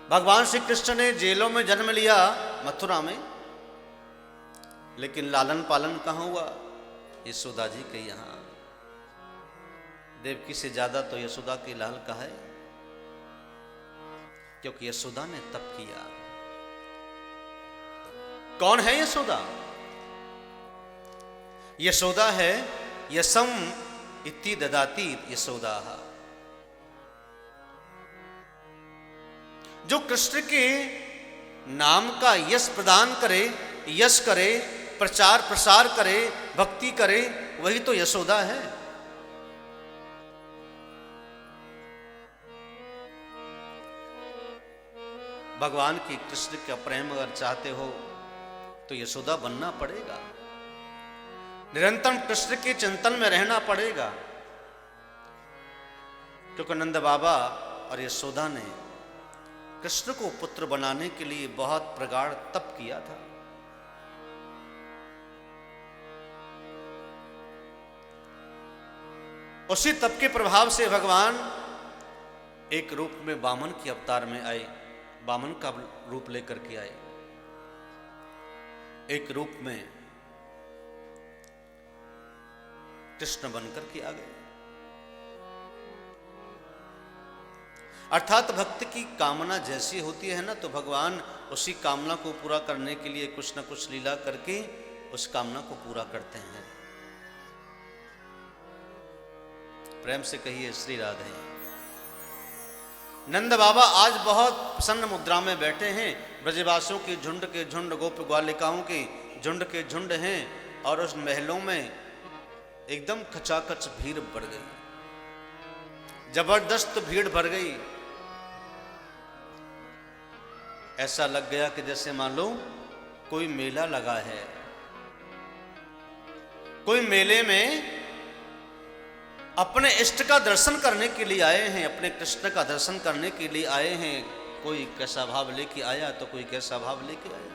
भगवान श्री कृष्ण ने जेलों में जन्म लिया मथुरा में, लेकिन लालन पालन कहाँ हुआ? यशोदा जी के यहाँ। देवकी से ज्यादा तो यशोदा के लाल का है, क्योंकि यशोदा ने तप किया। कौन है यशोदा? यशोदा है यशम इति ददाति यशोदा, जो कृष्ण के नाम का यश प्रदान करे, यश करे, प्रचार प्रसार करे, भक्ति करे, वही तो यशोदा है। भगवान की कृष्ण का प्रेम अगर चाहते हो तो यशोदा बनना पड़ेगा, निरंतर कृष्ण के चिंतन में रहना पड़ेगा। क्योंकि नंद बाबा और यशोदा ने कृष्ण को पुत्र बनाने के लिए बहुत प्रगाढ़ तप किया था। उसी तप के प्रभाव से भगवान एक रूप में वामन के अवतार में आए, वामन का रूप लेकर के आए, एक रूप में कृष्ण बनकर के आ गए। अर्थात भक्त की कामना जैसी होती है ना, तो भगवान उसी कामना को पूरा करने के लिए कुछ न कुछ लीला करके उस कामना को पूरा करते हैं। प्रेम से कहिए श्री राधे। नंद बाबा आज बहुत प्रसन्न मुद्रा में बैठे हैं। ब्रजवासियों के झुंड, गोप ग्वालिकाओं के झुंड हैं, और उस महलों में एकदम खचाखच भीड़ बढ़ गई, जबरदस्त भीड़ भर गई। ऐसा लग गया कि जैसे मान लो कोई मेला लगा है, कोई मेले में अपने इष्ट का दर्शन करने के लिए आए हैं, अपने कृष्ण का दर्शन करने के लिए आए हैं। कोई कैसा भाव लेके आया तो कोई कैसा भाव लेके आया।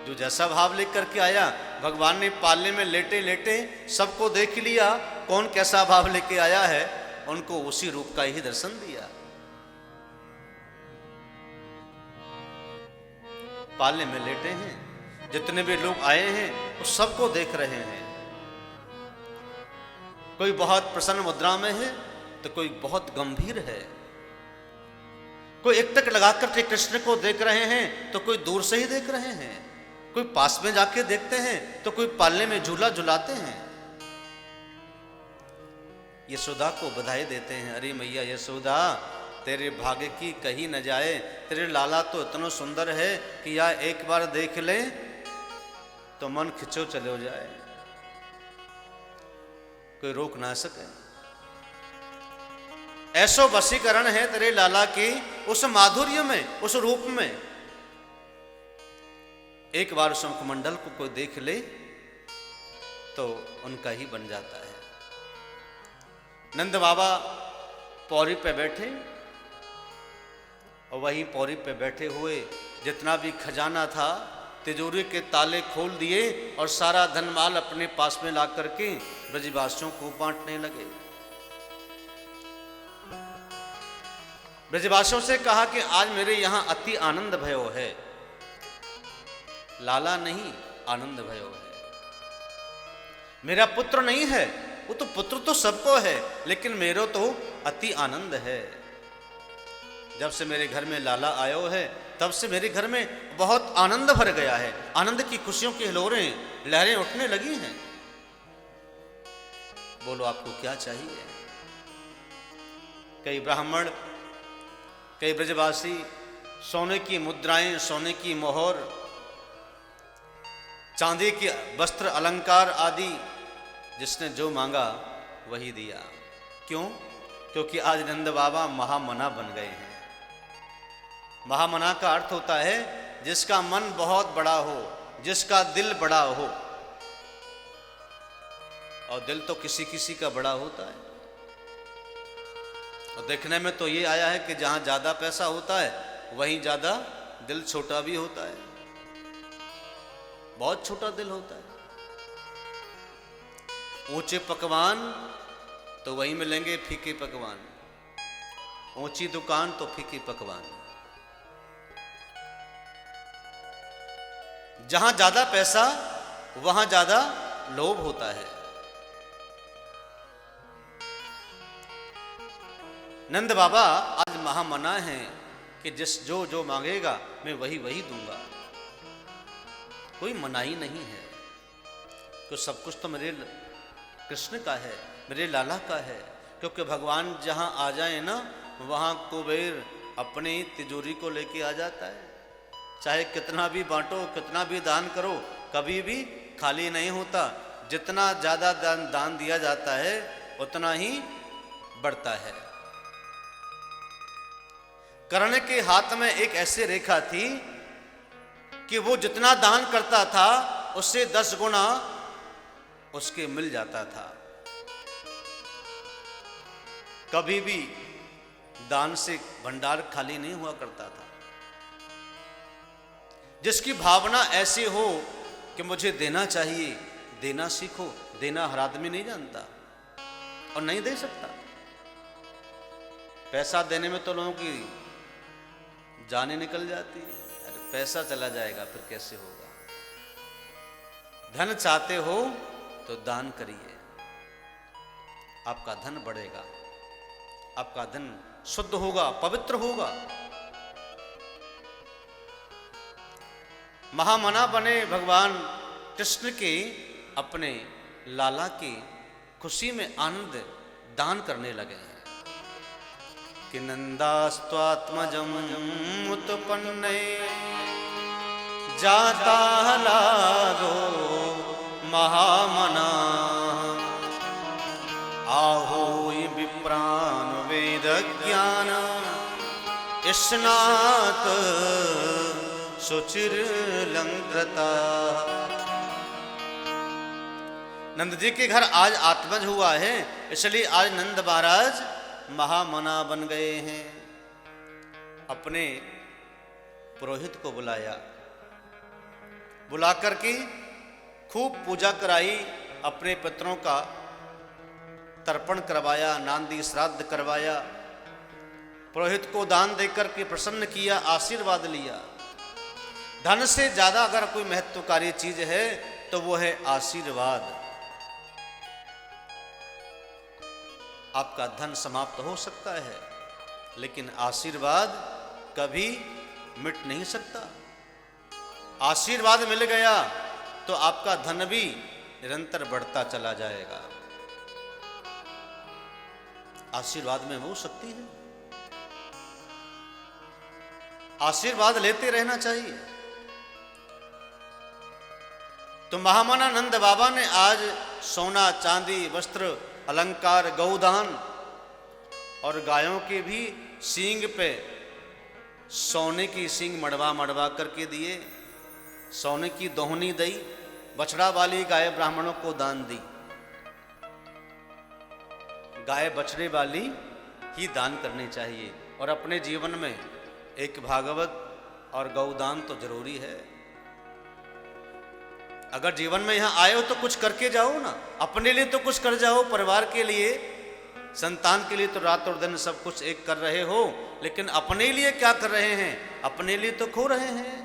जो जैसा भाव लेकर के आया, भगवान ने पाले में लेटे लेटे सबको देख लिया, कौन कैसा भाव लेके आया है, उनको उसी रूप का ही दर्शन दिया। पाले में लेटे हैं, जितने भी लोग आए हैं वो सबको देख रहे हैं। कोई बहुत प्रसन्न मुद्रा में है तो कोई बहुत गंभीर है। कोई एकटक लगाकर के कृष्ण को देख रहे हैं तो कोई दूर से ही देख रहे हैं, कोई पास में जाके देखते हैं तो कोई पालने में झूला झुलाते हैं। यशोदा को बधाई देते हैं, अरे मैया यशोदा, तेरे भाग्य की कही न जाए, तेरे लाला तो इतना सुंदर है कि या एक बार देख ले तो मन खिंचो चले जाए, कोई रोक ना सके। ऐसो वशीकरण है तेरे लाला की उस माधुर्य में, उस रूप में। एक बार उस मुखमंडल को कोई देख ले तो उनका ही बन जाता है। नंद बाबा पौड़ी पे बैठे, और वहीं पौड़ी पे बैठे हुए जितना भी खजाना था, तिजोरी के ताले खोल दिए और सारा धनमाल अपने पास में ला करके ब्रजवासियों को बांटने लगे। ब्रजवासियों से कहा कि आज मेरे यहां अति आनंद भयो है, लाला नहीं आनंद भयो है। मेरा पुत्र नहीं है, वो तो पुत्र तो सबको है, लेकिन मेरा तो अति आनंद है। जब से मेरे घर में लाला आयो है तब से मेरे घर में बहुत आनंद भर गया है। आनंद की खुशियों की हिलोरें, लहरें उठने लगी हैं। बोलो आपको क्या चाहिए? कई ब्राह्मण, कई ब्रजवासी सोने की मुद्राएं, सोने की मोहर, चांदी के वस्त्र अलंकार आदि, जिसने जो मांगा वही दिया। क्यों? क्योंकि आज नंद बाबा महामना बन गए हैं। महामना का अर्थ होता है जिसका मन बहुत बड़ा हो, जिसका दिल बड़ा हो। और दिल तो किसी किसी का बड़ा होता है। और देखने में तो ये आया है कि जहां ज्यादा पैसा होता है वहीं ज्यादा दिल छोटा भी होता है, बहुत छोटा दिल होता है। ऊंचे पकवान तो वहीं मिलेंगे फीके पकवान, ऊंची दुकान तो फीकी पकवान। जहां ज्यादा पैसा वहां ज्यादा लोभ होता है। नंद बाबा आज महामना है कि जो जो मांगेगा मैं वही वही दूंगा। कोई मनाही नहीं है, तो सब कुछ तो मेरे कृष्ण का है, मेरे लाला का है। क्योंकि भगवान जहां आ जाए ना, वहां कुबेर अपनी तिजोरी को लेके आ जाता है। चाहे कितना भी बांटो, कितना भी दान करो, कभी भी खाली नहीं होता। जितना ज्यादा दान दिया जाता है उतना ही बढ़ता है। कर्ण के हाथ में एक ऐसी रेखा थी कि वो जितना दान करता था उससे 10 गुना उसके मिल जाता था। कभी भी दान से भंडार खाली नहीं हुआ करता था। जिसकी भावना ऐसी हो कि मुझे देना चाहिए, देना सीखो। देना हर आदमी नहीं जानता और नहीं दे सकता। पैसा देने में तो लोगों की जाने निकल जाती है। अरे पैसा चला जाएगा फिर कैसे होगा। धन चाहते हो तो दान करिए, आपका धन बढ़ेगा, आपका धन शुद्ध होगा, पवित्र होगा। महामना बने भगवान कृष्ण के अपने लाला की खुशी में आनंद दान करने लगे हैं कि नंदास्त्वात्मजम उत्पन्ने जाता लादो महामना आहोई विप्रान वेद ज्ञान स्नात सुचिर लंकृता। नंद जी के घर आज आत्मज हुआ है, इसलिए आज नंद महाराज महामना बन गए हैं। अपने पुरोहित को बुलाया, बुला करके खूब पूजा कराई, अपने पितरों का तर्पण करवाया, नांदी श्राद्ध करवाया, पुरोहित को दान देकर के प्रसन्न किया, आशीर्वाद लिया। धन से ज्यादा अगर कोई महत्वकारी चीज है तो वो है आशीर्वाद। आपका धन समाप्त हो सकता है लेकिन आशीर्वाद कभी मिट नहीं सकता। आशीर्वाद मिल गया तो आपका धन भी निरंतर बढ़ता चला जाएगा। आशीर्वाद में वो शक्ति है। आशीर्वाद लेते रहना चाहिए। तो महामना नंद बाबा ने आज सोना, चांदी, वस्त्र, अलंकार, गौदान और गायों के भी सींग पे सोने की सींग मड़वा मड़वा करके दिए। सोने की दोहनी दी, बछड़ा वाली गाय ब्राह्मणों को दान दी। गाय बछड़े वाली ही दान करनी चाहिए। और अपने जीवन में एक भागवत और गौदान तो जरूरी है। अगर जीवन में यहां आए हो तो कुछ करके जाओ ना। अपने लिए तो कुछ कर जाओ, परिवार के लिए, संतान के लिए तो रात और दिन सब कुछ एक कर रहे हो, लेकिन अपने लिए क्या कर रहे हैं? अपने लिए तो खो रहे हैं।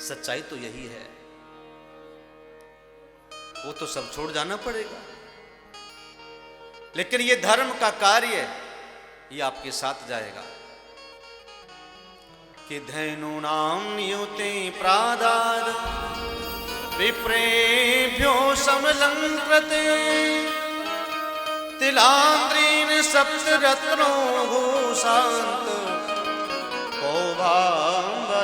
सच्चाई तो यही है। वो तो सब छोड़ जाना पड़ेगा, लेकिन ये धर्म का कार्य ये आपके साथ जाएगा कि धैनूनां नियुते प्रादाद विप्रेभ्यो समलंकृते तिलांद्रीन सप्तरत्नो भूषांत कौभांबरावृता।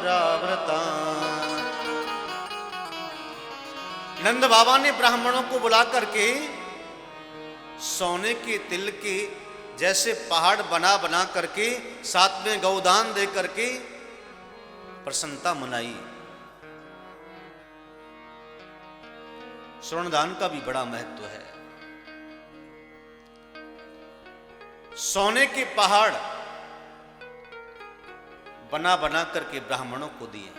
नंद बाबा ने ब्राह्मणों को बुला करके सोने के तिल के जैसे पहाड़ बना बना करके साथ में गौदान दे करके प्रसन्नता मनाई। श्रवणदान का भी बड़ा महत्व है। सोने के पहाड़ बना बना करके ब्राह्मणों को दिए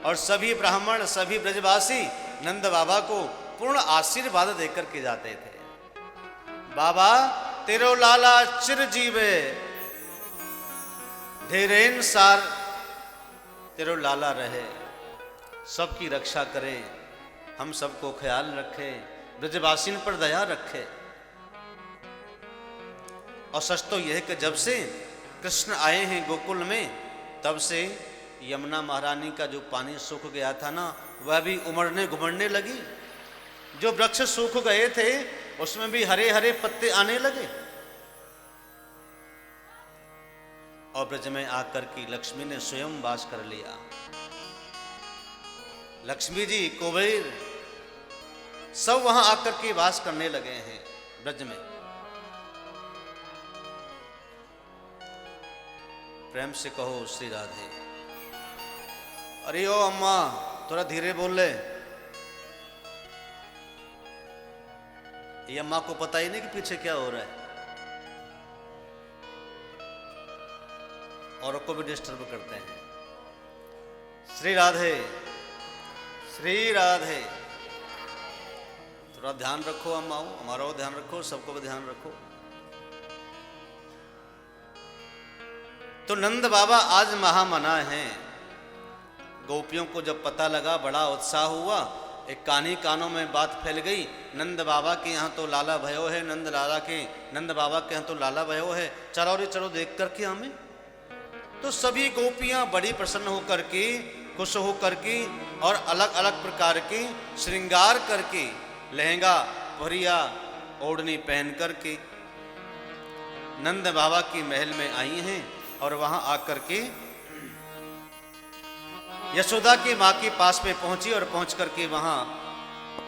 और सभी ब्राह्मण, सभी ब्रजवासी नंद बाबा को पूर्ण आशीर्वाद देकर के जाते थे। बाबा तेरो लाला चिर जीवे, ढेरेन सार तेरो लाला रहे, सबकी रक्षा करे, हम सबको ख्याल रखे, ब्रजवासिन पर दया रखे। और सच तो यह है कि जब से कृष्ण आए हैं गोकुल में, तब से यमुना महारानी का जो पानी सूख गया था ना, वह भी उमड़ने घुमड़ने लगी। जो वृक्ष सूख गए थे उसमें भी हरे हरे पत्ते आने लगे। और ब्रज में आकर की लक्ष्मी ने स्वयं वास कर लिया। लक्ष्मी जी, कुबेर सब वहां आकर के वास करने लगे हैं ब्रज में। प्रेम से कहो श्री राधे। अरे ओ अम्मा, थोड़ा धीरे बोल ले। ये अम्मा को पता ही नहीं कि पीछे क्या हो रहा है, औरों को भी डिस्टर्ब करते हैं। श्री राधे, श्री राधे। थोड़ा ध्यान रखो अम्माओं, हमारा वो ध्यान रखो, सबको भी ध्यान रखो। तो नंद बाबा आज महामना हैं। गोपियों को जब पता लगा बड़ा उत्साह हुआ। एक कानी कानों में बात फैल गई, नंद बाबा के यहाँ तो लाला भयो है, नंद बाबा के यहाँ तो लाला भयो है, चलो रे चलो देख करके हमें। तो सभी गोपियाँ बड़ी प्रसन्न होकर के, खुश होकर के और अलग अलग प्रकार के श्रृंगार करके, लहंगा भरिया ओढ़नी पहन करके नंद बाबा की महल में आई हैं। और वहां आकर के यशोदा की माँ के पास में पहुंची और पहुंच करके वहां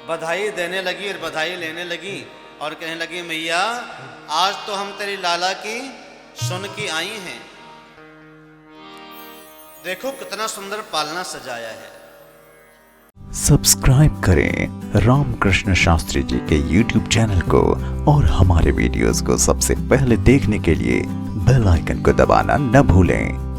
बधाई देने लगी और बधाई लेने लगी और कहने लगी, मैया आज तो हम तेरी लाला की सुन के आई हैं, देखो कितना सुंदर पालना सजाया है। सब्सक्राइब करें रामकृष्ण शास्त्री जी के YouTube चैनल को और हमारे वीडियोस को सबसे पहले देखने के लिए बेल आइकन को दबाना न भूलें।